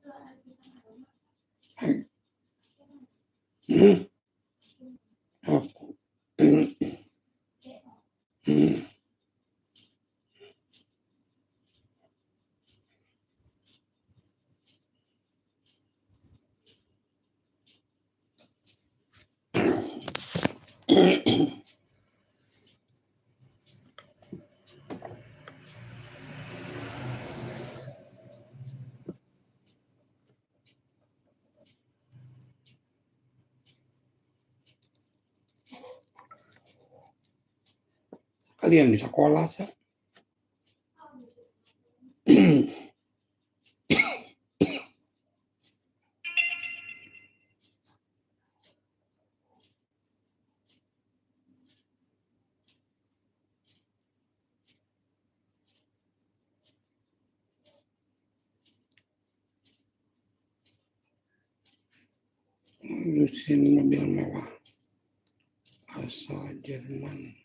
Aku. Kalian di sekolah sih. Mesin mobil mewah asal Jerman.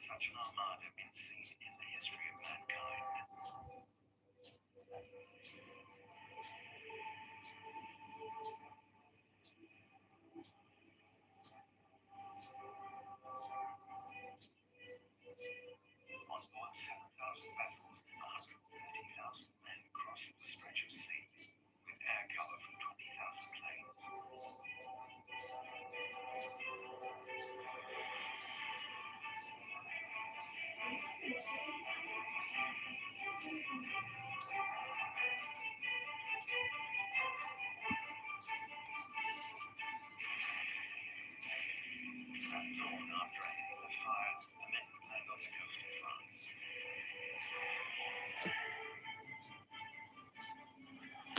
Such an armada been seen in the history of mankind. On board 7,000 vessels, 130,000 men crossed the stretch of sea, with air cover from 20,000 planes. At dawn, after ending the fire, the men would land on the coast of France.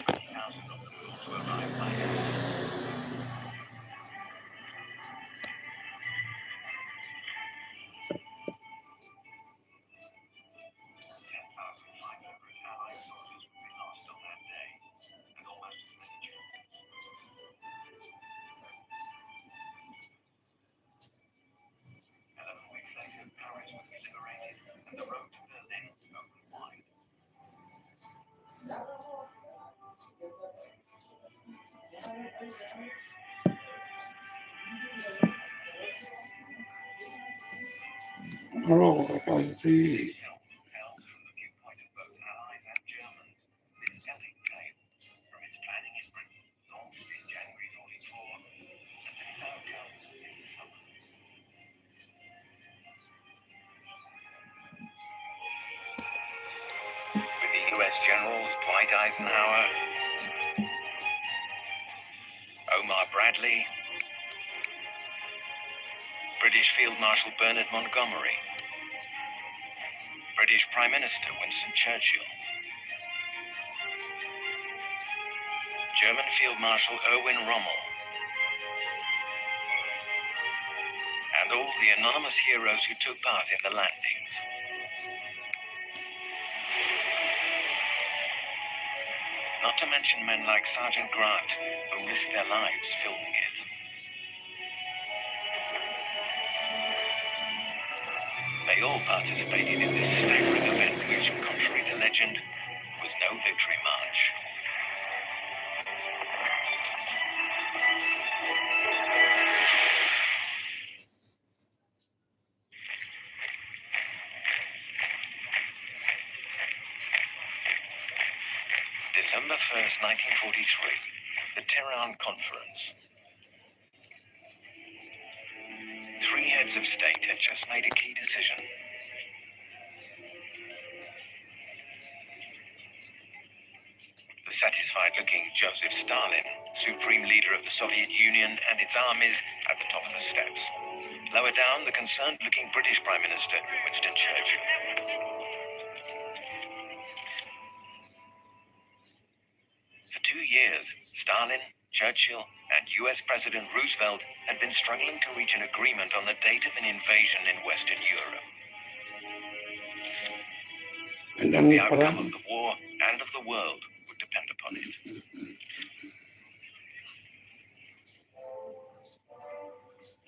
20,000 of them would also arrive by air. 10,500 Allied soldiers would be lost on that day, and almost as many Germans. 11 weeks later, Paris would be liberated, and the road to Berlin opened wide. Hello, I see. Held from the viewpoint of both Allies and Germans, this epic tale, from its planning in Britain, launched in January 44, until its outcome in the summer. With the US generals Dwight Eisenhower, Omar Bradley, British Field Marshal Bernard Montgomery, British Prime Minister Winston Churchill, German Field Marshal Erwin Rommel, and all the anonymous heroes who took part in the landings. Not to mention men like Sergeant Grant, who risked their lives filming it. They all participated in this staggering event which, contrary to legend, was no victory march. December 1st, 1943, the Tehran Conference. 3 heads of state had just made a key decision. The satisfied-looking Joseph Stalin, supreme leader of the Soviet Union and its armies, at the top of the steps. Lower down, the concerned-looking British Prime Minister, Winston Churchill. For 2 years, Stalin, Churchill, and US President Roosevelt had been struggling to reach an agreement on the date of an invasion in Western Europe. Medan The outcome perang of the war and of the world would depend upon it.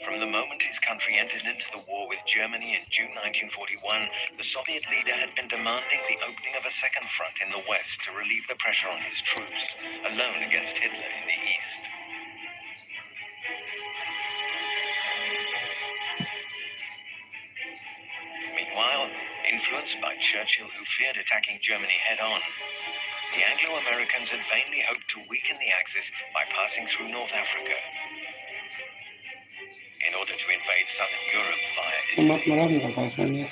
From the moment his country entered into the war with Germany in June 1941, the Soviet leader had been demanding the opening of a second front in the West to relieve the pressure on his troops, alone against Hitler in the East. Meanwhile, influenced by Churchill, who feared attacking Germany head-on, the Anglo-Americans had vainly hoped to weaken the Axis by passing through North Africa in order to invade southern Europe via umat Italy. malam kakasannya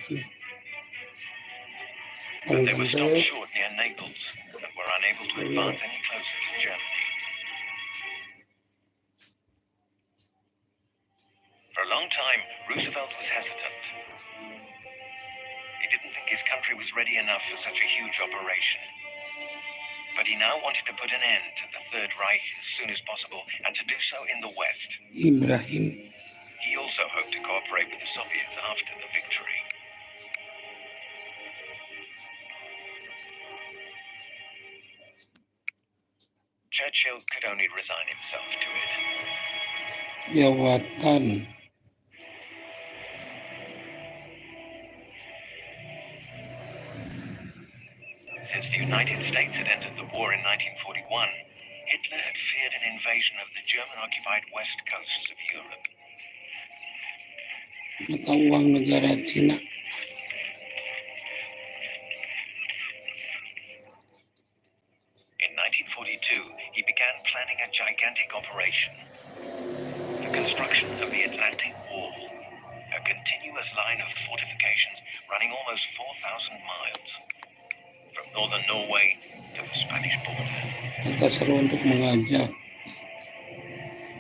But they were stopped short near Naples and were unable to advance any closer to Germany. For a long time, Roosevelt was hesitant. He didn't think his country was ready enough for such a huge operation. But he now wanted to put an end to the Third Reich as soon as possible, and to do so in the West. Ibrahim He also hoped to cooperate with the Soviets after the victory. Churchill could only resign himself to it. jawatan Since the United States had entered the war in 1941, Hitler had feared an invasion of the German-occupied west coasts of Europe. mata uang negara Cina In 1942, he began planning a gigantic operation. The construction of the Atlantic Wall, a continuous line of fortifications running almost 4,000 miles, from northern Norway to the Spanish border. kata seru untuk mengajak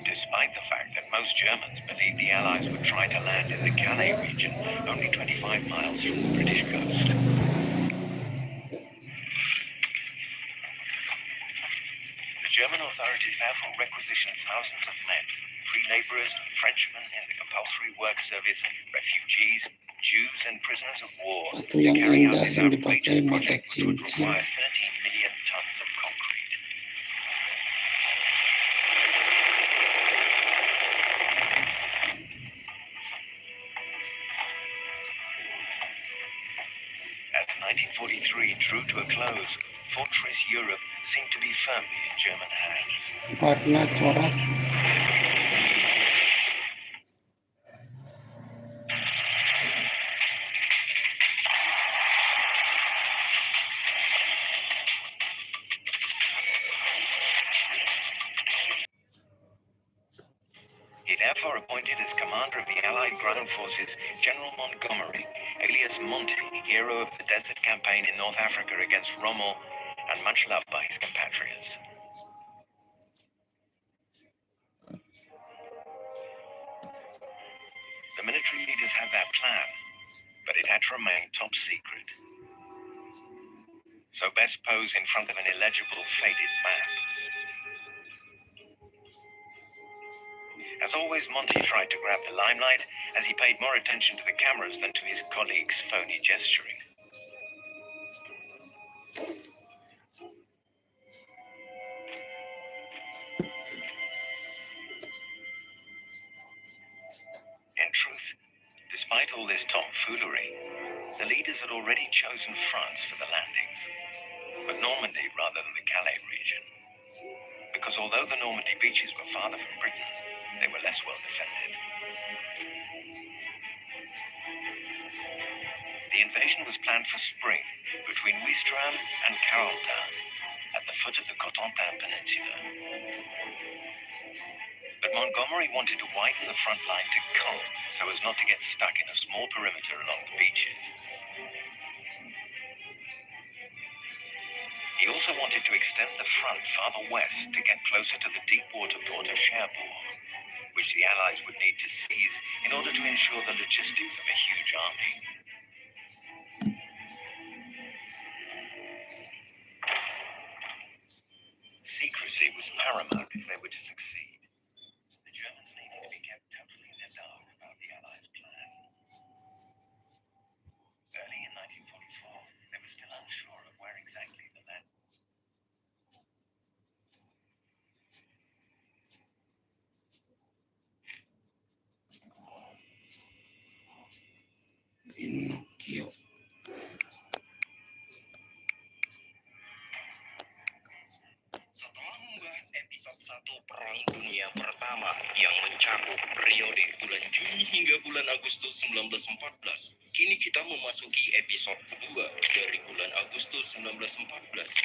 Despite the fact that most Germans believed the Allies would try to land in the Calais region, only 25 miles from the British coast. The German authorities therefore requisitioned thousands of men, free laborers, Frenchmen in the compulsory work service, refugees, Jews and prisoners of war, batu to yang carry out indah this yang dipakai outrageous mata project, which would cincin require 13 million tons of concrete. As 1943 drew to a close, Fortress Europe seemed to be firmly in German hands. warna corak He therefore appointed as commander of the Allied ground forces General Montgomery, alias Monty, hero of the Desert Campaign in North Africa against Rommel, and much loved by his compatriots. The military leaders had their plan, but it had to remain top secret. So best pose in front of an illegible, faded map. As always, Monty tried to grab the limelight, as he paid more attention to the cameras than to his colleagues' phony gesturing. In truth, despite all this tomfoolery, the leaders had already chosen France for the landings, but Normandy rather than the Calais region, because although the Normandy beaches were farther from Britain, they were less well defended. The invasion was planned for spring, between Ouistreham and Carentan, at the foot of the Cotentin Peninsula. But Montgomery wanted to widen the front line to Caen, so as not to get stuck in a small perimeter along the beaches. He also wanted to extend the front farther west to get closer to the deep water port of Cherbourg, which the Allies would need to seize in order to ensure the logistics of a huge army. Secrecy was paramount if they were to succeed. The Germans needed to be kept totally in the dark about the Allies' plan. Early in 1944, they were still unsure Satu Perang Dunia Pertama yang mencakup periode bulan Juni hingga bulan Agustus 1914. Kini kita memasuki episode kedua dari bulan Agustus 1914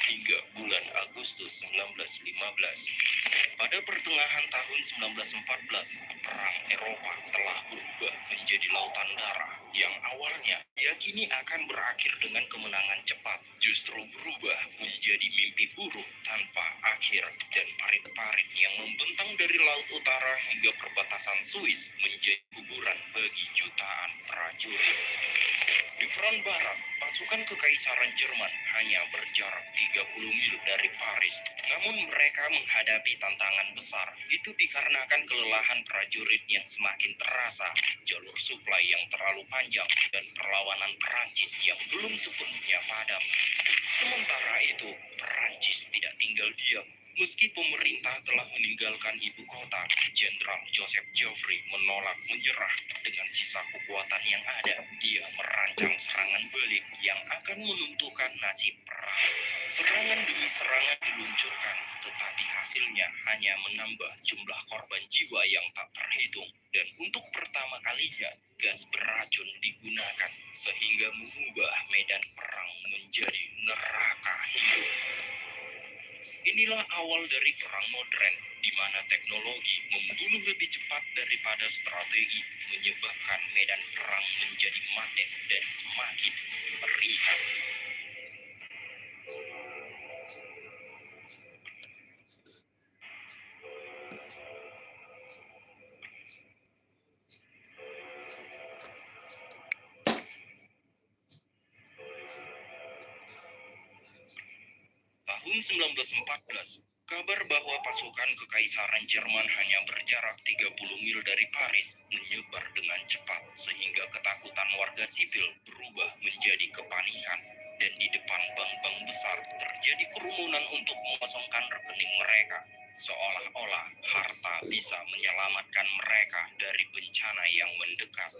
hingga bulan Agustus 1915. Pada pertengahan tahun 1914, perang Eropa telah berubah menjadi lautan darah yang awalnya yakini akan berakhir dengan kemenangan cepat, justru berubah menjadi mimpi buruk tanpa akhir, dan parit-parit yang membentang dari laut utara hingga perbatasan Swiss menjadi kuburan bagi jutaan prajurit. Di front barat, pasukan kekaisaran Jerman hanya berjarak 30 mil dari Paris, namun mereka menghadapi tantangan besar. Itu dikarenakan kelelahan prajurit yang semakin terasa, jalur suplai yang terlalu panjang, dan perlawanan Perancis yang belum sepenuhnya padam. Sementara itu, Perancis tidak tinggal diam. Meski pemerintah telah meninggalkan ibu kota, Jenderal Joseph Joffre menolak menyerah. Dengan sisa kekuatan yang ada, dia merancang serangan balik yang akan menentukan nasib perang. Serangan demi serangan diluncurkan, tetapi hasilnya hanya menambah jumlah korban jiwa yang tak terhitung. Dan untuk pertama kalinya, gas beracun digunakan, sehingga mengubah medan perang menjadi neraka hidup. Inilah awal dari perang modern, di mana teknologi membunuh lebih cepat daripada strategi, menyebabkan medan perang menjadi mandek dan semakin meriah. Tahun 1914, kabar bahwa pasukan kekaisaran Jerman hanya berjarak 30 mil dari Paris menyebar dengan cepat, sehingga ketakutan warga sipil berubah menjadi kepanikan. Dan di depan bank-bank besar terjadi kerumunan untuk mengosongkan rekening mereka, seolah-olah harta bisa menyelamatkan mereka dari bencana yang mendekat.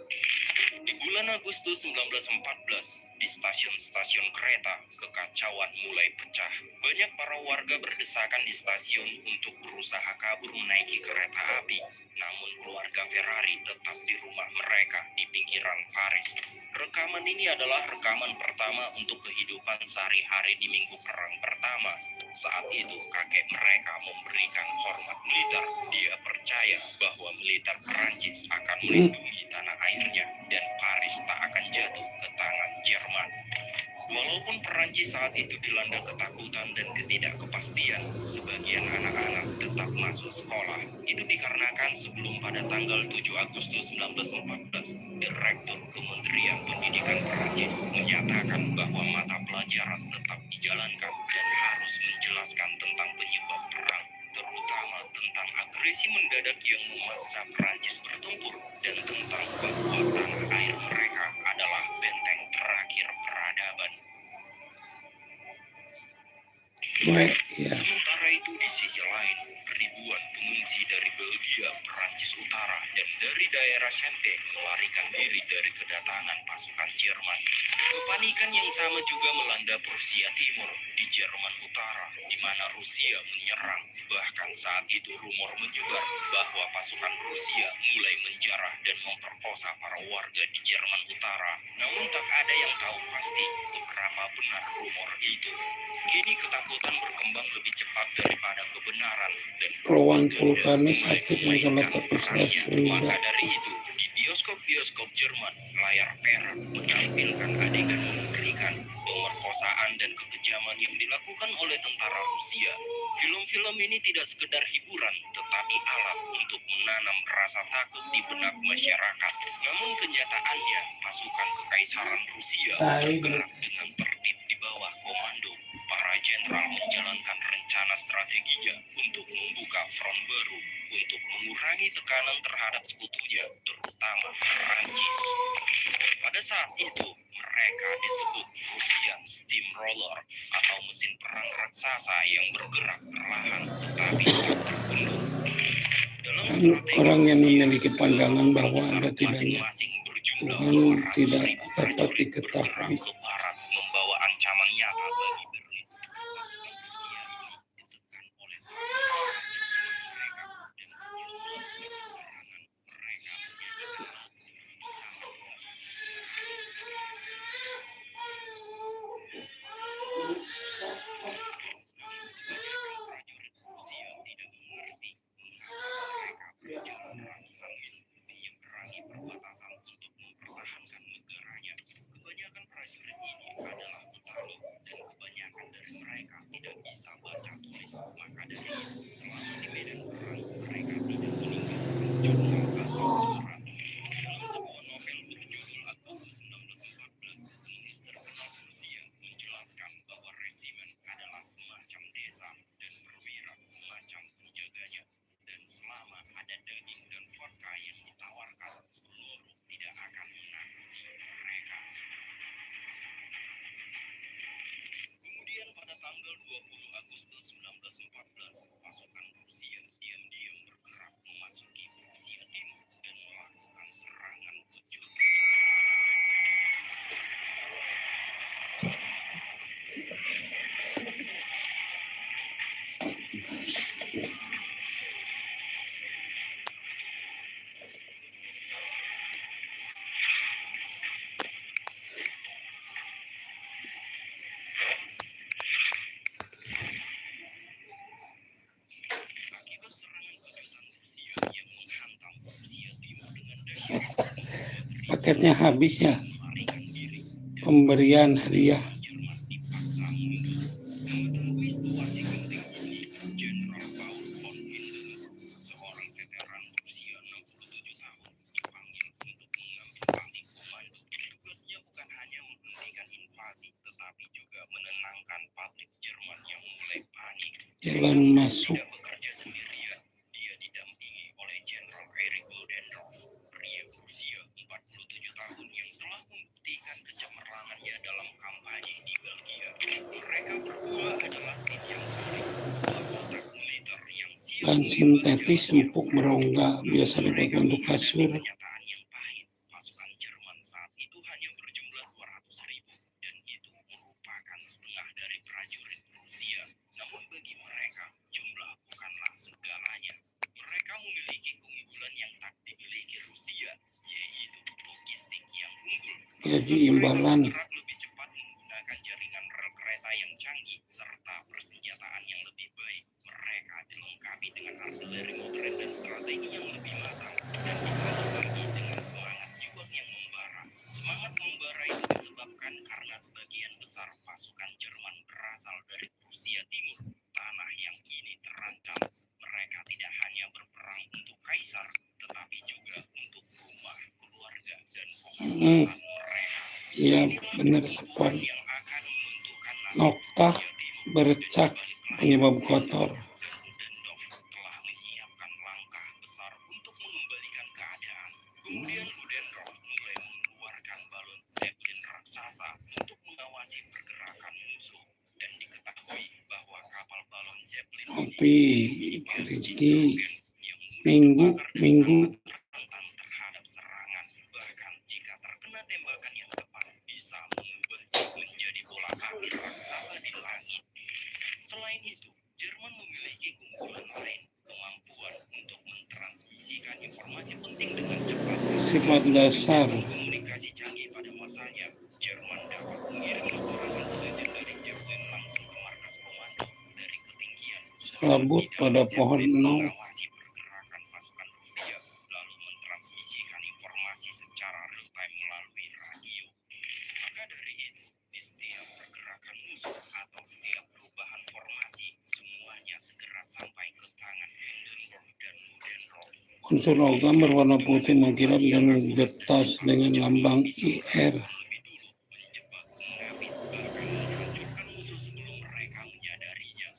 Di bulan Agustus 1914, di stasiun-stasiun kereta, kekacauan mulai pecah. Banyak para warga berdesakan di stasiun untuk berusaha kabur menaiki kereta api. Namun keluarga Ferrari tetap di rumah mereka di pinggiran Paris. Rekaman ini adalah rekaman pertama untuk kehidupan sehari-hari di minggu perang pertama. Saat itu kakek mereka memberikan hormat militer. Dia percaya bahwa militer Perancis akan melindungi tanah airnya dan Paris tak akan jatuh ke tangan Jerman. Walaupun Perancis saat itu dilanda ketakutan dan ketidakkepastian, sebagian anak-anak tetap masuk sekolah. Itu dikarenakan sebelum pada tanggal 7 Agustus 1914, Direktur Kementerian Pendidikan Perancis menyatakan bahwa mata pelajaran tetap dijalankan dan harus menjelaskan tentang penyebab perang, terutama tentang agresi mendadak yang memaksa Perancis bertempur dan tentang bahwa tanah air mereka adalah benteng terakhir peradaban. Sementara itu di sisi lain, ribuan pengungsi dari Belgia, Perancis Utara, dan dari daerah Sente melarikan diri dari kedatangan pasukan Jerman. Kepanikan yang sama juga melanda Prusia Timur di Jerman Utara, di mana Rusia menyerang. Bahkan saat itu rumor menyebar bahwa pasukan Rusia mulai menjarah dan memperkosa para warga di Jerman Utara. Namun tak ada yang tahu pasti seberapa benar rumor itu. Kini ketakutan berkembang lebih cepat daripada kebenaran dan Ruang vulkanis aktif yang terletak di stasiun. maka dari itu, di bioskop-bioskop Jerman, layar perak menampilkan adegan mengerikan, pemerkosaan dan kekejaman yang dilakukan oleh tentara Rusia. Film-film ini tidak sekedar hiburan, tetapi alat untuk menanam rasa takut di benak masyarakat. Namun kenyataannya, pasukan kekaisaran Rusia bergerak dengan tertib di bawah komando. Para jenderal menjalankan rencana strateginya untuk membuka front baru, untuk mengurangi tekanan terhadap sekutunya, terutama Perancis. Pada saat itu, mereka disebut Russian Steamroller atau mesin perang raksasa yang bergerak perlahan tetapi tak terbendung. Dalam strategi Orang yang Rusia, memiliki pandangan pasukan bahwa besar ada tidaknya masing-masing berjumlah Tuhan 200.000 tidak dapat prajurit diketahui. bergerak ke barat, membawa ancaman nyata bagi Berlin. Pasukan Rusia ini ditekan oleh Simen adalah semacam desa dan perwira semacam penjaganya. Dan selama ada daging dan vodka yang ditawarkan, peluru tidak akan menakuti mereka. Kemudian pada tanggal 20 Agustus 1914, pasukan Rusia diam-diam bergerak memasuki Rusia Timur dan melakukan serangan kejutan. Akibat serangan kejutan Rusia yang menghantam Rusia Timur dengan dahsyat, Paketnya habis ya, melarikan diri. pemberian hadiah. Jerman dipaksa mundur. Mengetahui situasi genting ini, Jenderal Paul von Hindenburg, seorang veteran berusia 67 tahun, dipanggil untuk mengambil alih komando. Tugasnya bukan hanya menghentikan invasi, tetapi juga menenangkan publik Jerman yang mulai panik. Jalan masuk. Tidak bekerja sendirian, dia didampingi oleh Jenderal Erich Ludendorff, pria berusia 47 tahun yang telah membuktikan kecemerlangannya dalam kampanye di Belgia. Mereka berdua adalah tim yang solid, dua otak militer yang siap Ban sintetis empuk merongga biasa dipakai untuk kasur. kenyataan yang pahit. Pasukan Jerman saat itu hanya berjumlah 200.000 dan itu merupakan setengah dari prajurit Rusia. Namun bagi mereka, jumlah bukanlah segalanya. Mereka memiliki keunggulan yang tak dimiliki Rusia, yaitu logistik yang unggul. Gaji imbalan. Mereka bergerak lebih cepat menggunakan jaringan rel kereta yang canggih serta persenjataan yang lebih baik. Mereka dilengkapi dengan artileri modern dan strategi yang lebih matang dan ditambah lagi dengan semangat juang yang membara. Semangat membara itu disebabkan karena sebagian besar pasukan Jerman berasal dari Rusia Timur, tanah yang kini terancam. Mereka tidak hanya berperang untuk kaisar, tetapi juga untuk rumah, keluarga, dan kehormatan mereka. Iya benar sepon. Yang akan menentukan nasib Noktah Rusia Timur. bercak penyebab kotor. Dan Ludendorff telah menyiapkan langkah besar untuk mengembalikan keadaan. Kemudian Ludendorff mulai mengeluarkan balon Zeppelin raksasa untuk mengawasi pergerakan musuh. Dan diketahui bahwa kapal balon Zeppelin Kopi gas Rizky hidrogen yang minggu rentan terhadap serangan. Bahkan jika terkena tembakan yang tepat, bisa mengubahnya menjadi bola api raksasa di langit. Selain itu, Jerman memiliki keunggulan lain, kemampuan untuk mentransmisikan informasi penting dengan cepat. sifat dasar. Sistem komunikasi canggih pada masanya, Jerman dapat mengirim laporan intelijen dari Zeppelin langsung ke markas komando dari ketinggian. Selabut pada pohon nong. Mengawasi pergerakan pasukan Rusia, lalu mentransmisikan informasi secara real time melalui radio. Maka dari itu, di setiap pergerakan musuh atau setiap perubahan formasi, semuanya segera sampai ke tangan Hindenburg dan Ludendorff. Unsur logam berwarna putih mengkilap dan getas dengan lambang IR. Lebih dulu menjebak, mengapit, bahkan menghancurkan musuh sebelum mereka menyadarinya.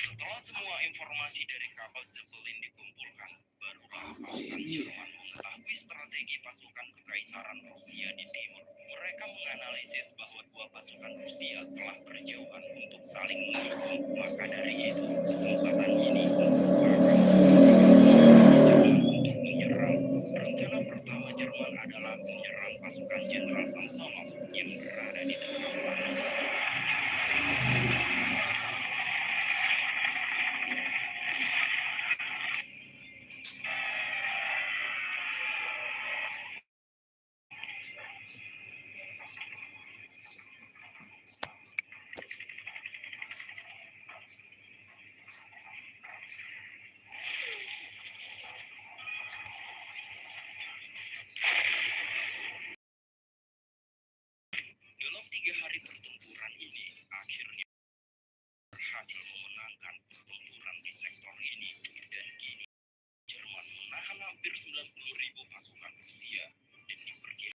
Setelah semua informasi dari kapal Zeppelin dikumpulkan, barulah pasukan Jerman mengetahui strategi pasukan kekaisaran Rusia di timur. Mereka menganalisis bahwa dua pasukan Rusia telah berjauhan untuk saling mendukung. Maka dari itu, kesempatan ini merupakan kesempatan Jerman untuk menyerang. Rencana pertama Jerman adalah menyerang pasukan Jenderal Samsonov yang berada di dekat laut. Dalam 3 hari pertempuran ini, akhirnya berhasil memenangkan pertempuran di sektor ini. Dan kini, Jerman menahan hampir 90.000 pasukan Rusia dan diperkirakan